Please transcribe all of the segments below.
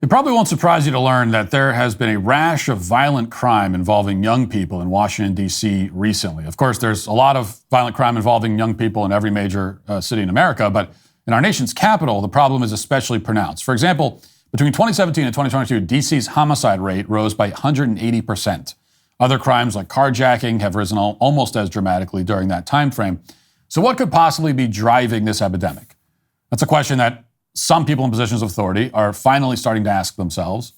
It probably won't surprise you to learn that there has been a rash of violent crime involving young people in Washington, D.C. recently. Of course, there's a lot of violent crime involving young people in every major city in America, but in our nation's capital, the problem is especially pronounced. For example, between 2017 and 2022, D.C.'s homicide rate rose by 180%. Other crimes like carjacking have risen almost as dramatically during that time frame. So what could possibly be driving this epidemic? That's a question that some people in positions of authority are finally starting to ask themselves.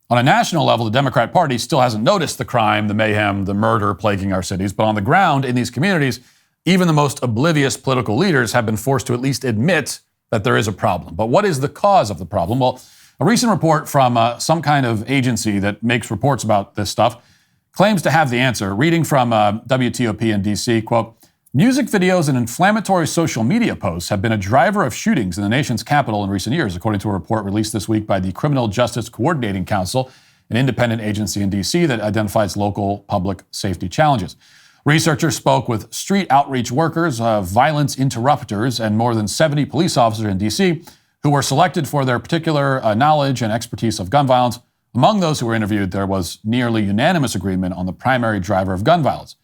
On a national level, the Democrat Party still hasn't noticed the crime, the mayhem, the murder plaguing our cities. But on the ground in these communities, even the most oblivious political leaders have been forced to at least admit that there is a problem. But what is the cause of the problem? Well, a recent report from some kind of agency that makes reports about this stuff claims to have the answer. Reading from WTOP in D.C., quote, music videos and inflammatory social media posts have been a driver of shootings in the nation's capital in recent years, according to a report released this week by the Criminal Justice Coordinating Council, an independent agency in D.C. that identifies local public safety challenges. Researchers spoke with street outreach workers, violence interrupters, and more than 70 police officers in D.C. who were selected for their particular knowledge and expertise of gun violence. Among those who were interviewed, there was nearly unanimous agreement on the primary driver of gun violence.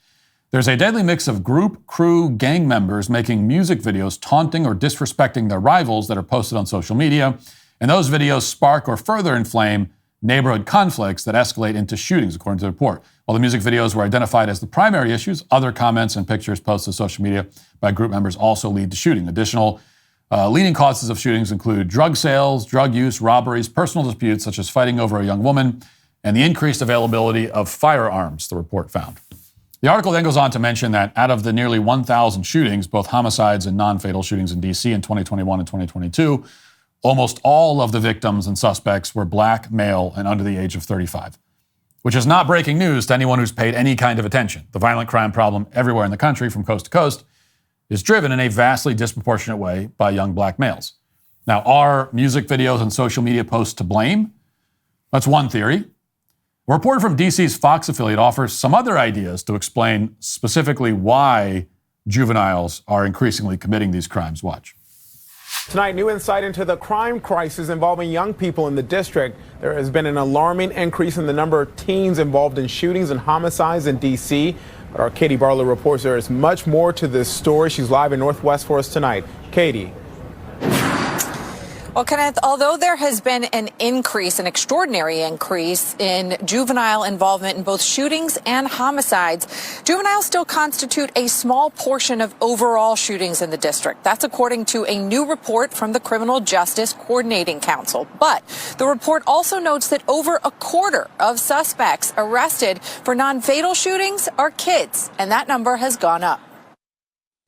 There's a deadly mix of group, crew, gang members making music videos taunting or disrespecting their rivals that are posted on social media, and those videos spark or further inflame neighborhood conflicts that escalate into shootings, according to the report. While the music videos were identified as the primary issues, other comments and pictures posted on social media by group members also lead to shooting. Additional leading causes of shootings include drug sales, drug use, robberies, personal disputes such as fighting over a young woman, and the increased availability of firearms, the report found. The article then goes on to mention that out of the nearly 1,000 shootings, both homicides and non-fatal shootings in D.C. in 2021 and 2022, almost all of the victims and suspects were black, male, and under the age of 35, which is not breaking news to anyone who's paid any kind of attention. The violent crime problem everywhere in the country, from coast to coast, is driven in a vastly disproportionate way by young black males. Now, are music videos and social media posts to blame? That's one theory. A reporter from DC's Fox affiliate offers some other ideas to explain specifically why juveniles are increasingly committing these crimes. Watch. Tonight, new insight into the crime crisis involving young people in the district. There has been an alarming increase in the number of teens involved in shootings and homicides in D.C. But our Katie Barlow reports there is much more to this story. She's live in Northwest for us tonight. Katie. Well, Kenneth, although there has been an extraordinary increase in juvenile involvement in both shootings and homicides, juveniles still constitute a small portion of overall shootings in the district. That's according to a new report from the Criminal Justice Coordinating Council. But the report also notes that over a quarter of suspects arrested for non-fatal shootings are kids, and that number has gone up.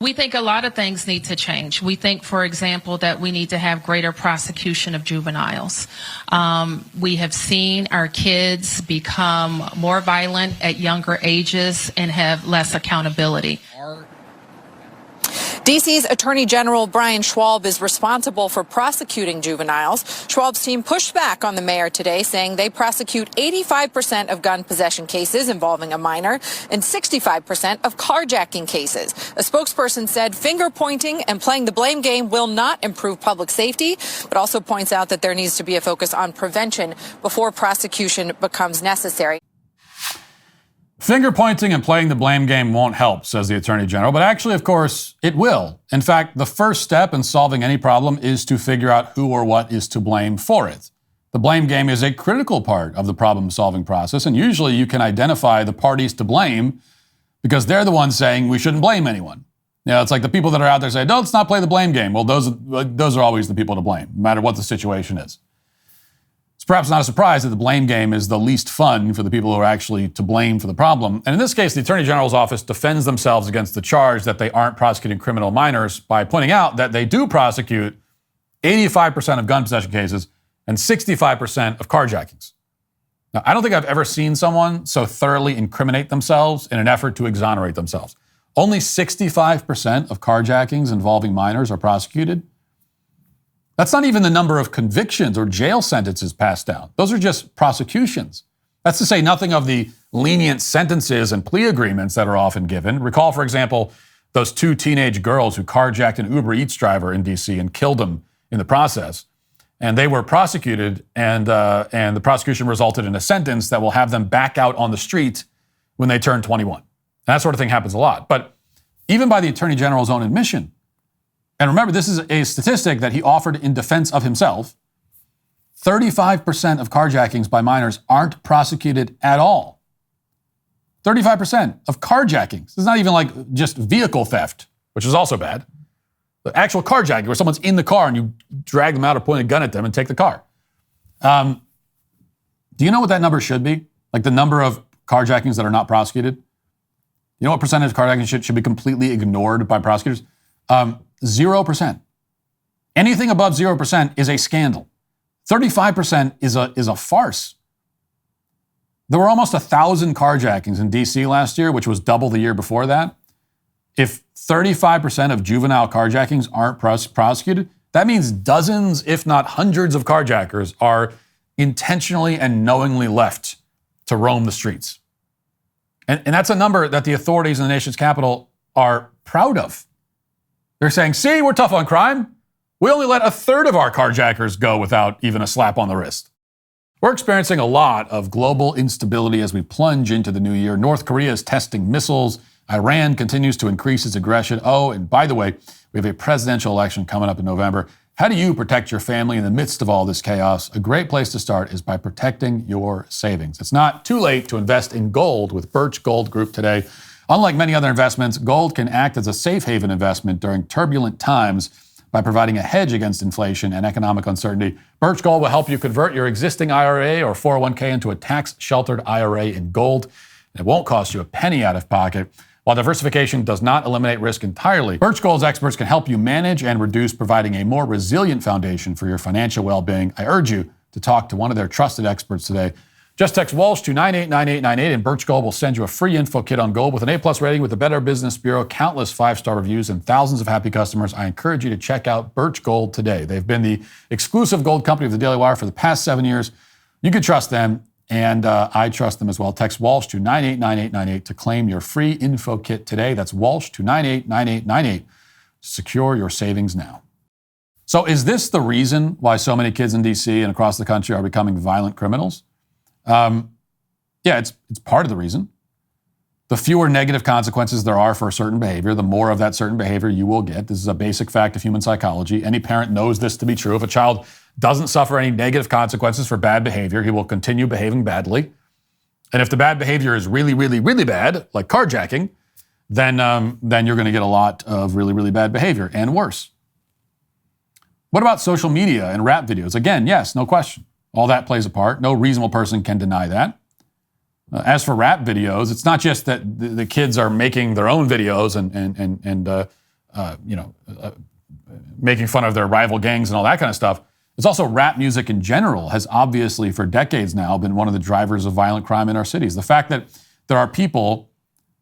We think a lot of things need to change. We think, for example, that we need to have greater prosecution of juveniles. We have seen our kids become more violent at younger ages and have less accountability. D.C.'s Attorney General Brian Schwab is responsible for prosecuting juveniles. Schwab's team pushed back on the mayor today, saying they prosecute 85% of gun possession cases involving a minor and 65% of carjacking cases. A spokesperson said finger pointing and playing the blame game will not improve public safety, but also points out that there needs to be a focus on prevention before prosecution becomes necessary. Finger pointing and playing the blame game won't help, says the Attorney General, but actually, of course, it will. In fact, the first step in solving any problem is to figure out who or what is to blame for it. The blame game is a critical part of the problem-solving process, and usually you can identify the parties to blame because they're the ones saying we shouldn't blame anyone. You know, it's like the people that are out there say, no, let's not play the blame game. Well, those are always the people to blame, no matter what the situation is. It's perhaps not a surprise that the blame game is the least fun for the people who are actually to blame for the problem. And in this case, the Attorney General's office defends themselves against the charge that they aren't prosecuting criminal minors by pointing out that they do prosecute 85% of gun possession cases and 65% of carjackings. Now, I don't think I've ever seen someone so thoroughly incriminate themselves in an effort to exonerate themselves. Only 65% of carjackings involving minors are prosecuted. That's not even the number of convictions or jail sentences passed down. Those are just prosecutions. That's to say nothing of the lenient sentences and plea agreements that are often given. Recall, for example, those two teenage girls who carjacked an Uber Eats driver in D.C. and killed him in the process. And they were prosecuted, and the prosecution resulted in a sentence that will have them back out on the street when they turn 21. And that sort of thing happens a lot. But even by the Attorney General's own admission, and remember, this is a statistic that he offered in defense of himself, 35% of carjackings by minors aren't prosecuted at all. 35% of carjackings. It's not even like just vehicle theft, which is also bad. The actual carjacking, where someone's in the car and you drag them out or point a gun at them and take the car. Do you know what that number should be? Like the number of carjackings that are not prosecuted? You know what percentage of carjackings should be completely ignored by prosecutors? 0%. Anything above 0% is a scandal. 35% is a farce. There were almost 1,000 carjackings in D.C. last year, which was double the year before that. If 35% of juvenile carjackings aren't prosecuted, that means dozens, if not hundreds of carjackers are intentionally and knowingly left to roam the streets. And that's a number that the authorities in the nation's capital are proud of. They're saying, see, we're tough on crime. We only let a third of our carjackers go without even a slap on the wrist. We're experiencing a lot of global instability as we plunge into the new year. North Korea is testing missiles. Iran continues to increase its aggression. Oh, and by the way, we have a presidential election coming up in November. How do you protect your family in the midst of all this chaos? A great place to start is by protecting your savings. It's not too late to invest in gold with Birch Gold Group today. Unlike many other investments, gold can act as a safe haven investment during turbulent times by providing a hedge against inflation and economic uncertainty. Birch Gold will help you convert your existing IRA or 401k into a tax-sheltered IRA in gold. It won't cost you a penny out of pocket. While diversification does not eliminate risk entirely, Birch Gold's experts can help you manage and reduce, providing a more resilient foundation for your financial well-being. I urge you to talk to one of their trusted experts today. Just text Walsh to 989898 and Birch Gold will send you a free info kit on gold with an A+ rating with the Better Business Bureau, countless 5-star reviews, and thousands of happy customers. I encourage you to check out Birch Gold today. They've been the exclusive gold company of the Daily Wire for the past 7 years. You can trust them, and I trust them as well. Text Walsh to 989898 to claim your free info kit today. That's Walsh to 989898. Secure your savings now. So is this the reason why so many kids in D.C. and across the country are becoming violent criminals? Yeah, it's part of the reason. The fewer negative consequences there are for a certain behavior, the more of that certain behavior you will get. This is a basic fact of human psychology. Any parent knows this to be true. If a child doesn't suffer any negative consequences for bad behavior, he will continue behaving badly. And if the bad behavior is really, really, really bad, like carjacking, then you're going to get a lot of really, really bad behavior and worse. What about social media and rap videos? Again, yes, no question. All that plays a part. No reasonable person can deny that. As for rap videos, it's not just that the kids are making their own videos and making fun of their rival gangs and all that kind of stuff. It's also rap music in general has obviously for decades now been one of the drivers of violent crime in our cities. The fact that there are people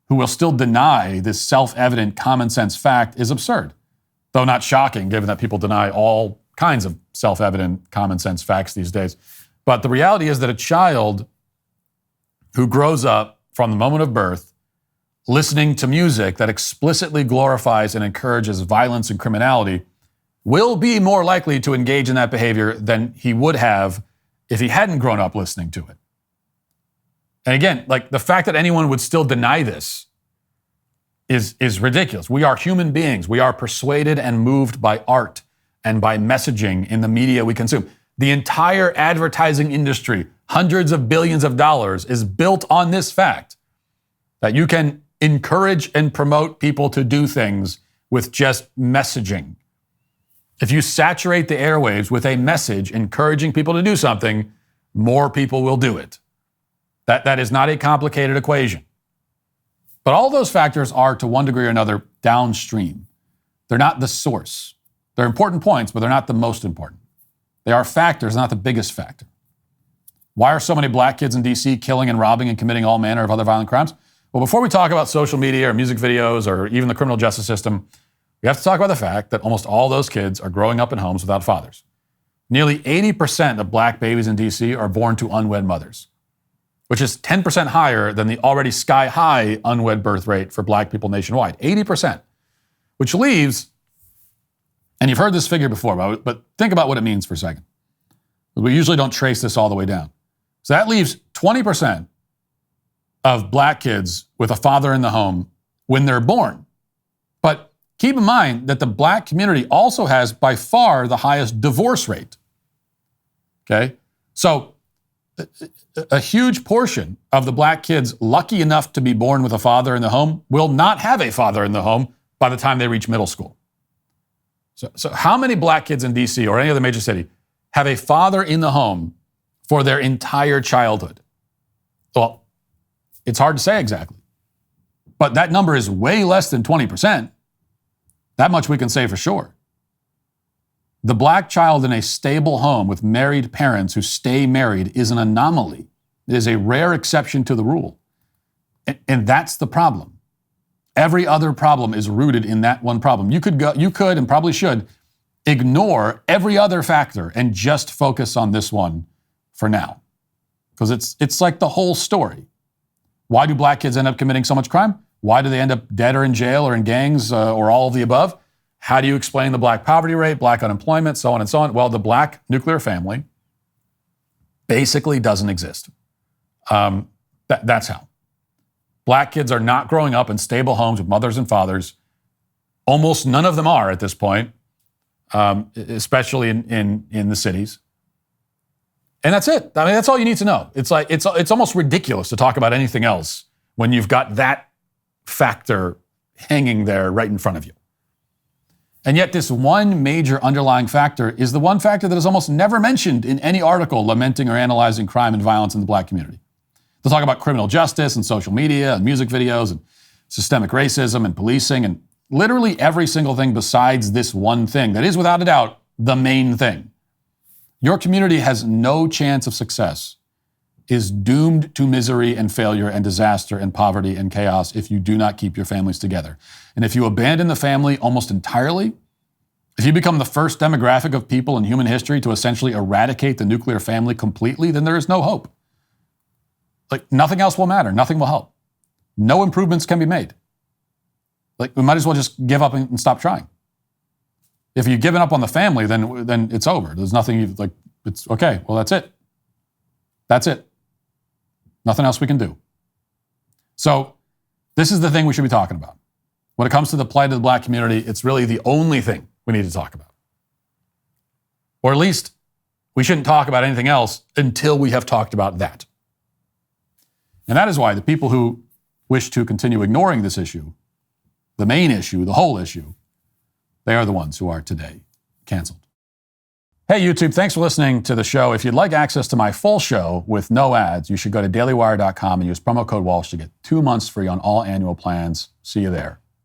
who will still deny this self-evident common sense fact is absurd, though not shocking given that people deny all kinds of self-evident common sense facts these days. But the reality is that a child who grows up from the moment of birth listening to music that explicitly glorifies and encourages violence and criminality will be more likely to engage in that behavior than he would have if he hadn't grown up listening to it. And again, like the fact that anyone would still deny this is ridiculous. We are human beings. We are persuaded and moved by art and by messaging in the media we consume. The entire advertising industry, hundreds of billions of dollars, is built on this fact that you can encourage and promote people to do things with just messaging. If you saturate the airwaves with a message encouraging people to do something, more people will do it. That is not a complicated equation. But all those factors are, to one degree or another, downstream. They're not the source. They're important points, but they're not the most important. They are factors, not the biggest factor. Why are so many black kids in D.C. killing and robbing and committing all manner of other violent crimes? Well, before we talk about social media or music videos or even the criminal justice system, we have to talk about the fact that almost all those kids are growing up in homes without fathers. Nearly 80% of black babies in D.C. are born to unwed mothers, which is 10% higher than the already sky-high unwed birth rate for black people nationwide. 80%, which leaves, and you've heard this figure before, but think about what it means for a second. We usually don't trace this all the way down. So that leaves 20% of black kids with a father in the home when they're born. But keep in mind that the black community also has by far the highest divorce rate. Okay? So a huge portion of the black kids lucky enough to be born with a father in the home will not have a father in the home by the time they reach middle school. So how many black kids in DC or any other major city have a father in the home for their entire childhood? Well, it's hard to say exactly. But that number is way less than 20%. That much we can say for sure. The black child in a stable home with married parents who stay married is an anomaly. It is a rare exception to the rule. And that's the problem. Every other problem is rooted in that one problem. You could and probably should ignore every other factor and just focus on this one for now. Because it's like the whole story. Why do black kids end up committing so much crime? Why do they end up dead or in jail or in gangs or all of the above? How do you explain the black poverty rate, black unemployment, so on and so on? Well, the black nuclear family basically doesn't exist. That's how. Black kids are not growing up in stable homes with mothers and fathers. Almost none of them are at this point, especially in the cities. And that's it. I mean, that's all you need to know. It's like it's almost ridiculous to talk about anything else when you've got that factor hanging there right in front of you. And yet this one major underlying factor is the one factor that is almost never mentioned in any article lamenting or analyzing crime and violence in the black community. They'll talk about criminal justice and social media and music videos and systemic racism and policing and literally every single thing besides this one thing that is without a doubt the main thing. Your community has no chance of success, is doomed to misery and failure and disaster and poverty and chaos if you do not keep your families together. And if you abandon the family almost entirely, if you become the first demographic of people in human history to essentially eradicate the nuclear family completely, then there is no hope. Like, nothing else will matter. Nothing will help. No improvements can be made. Like, we might as well just give up and stop trying. If you've given up on the family, then it's over. There's nothing, it's okay. Well, that's it. That's it. Nothing else we can do. So this is the thing we should be talking about. When it comes to the plight of the black community, it's really the only thing we need to talk about. Or at least we shouldn't talk about anything else until we have talked about that. And that is why the people who wish to continue ignoring this issue, the main issue, the whole issue, they are the ones who are today canceled. Hey, YouTube, thanks for listening to the show. If you'd like access to my full show with no ads, you should go to dailywire.com and use promo code Walsh to get 2 months free on all annual plans. See you there.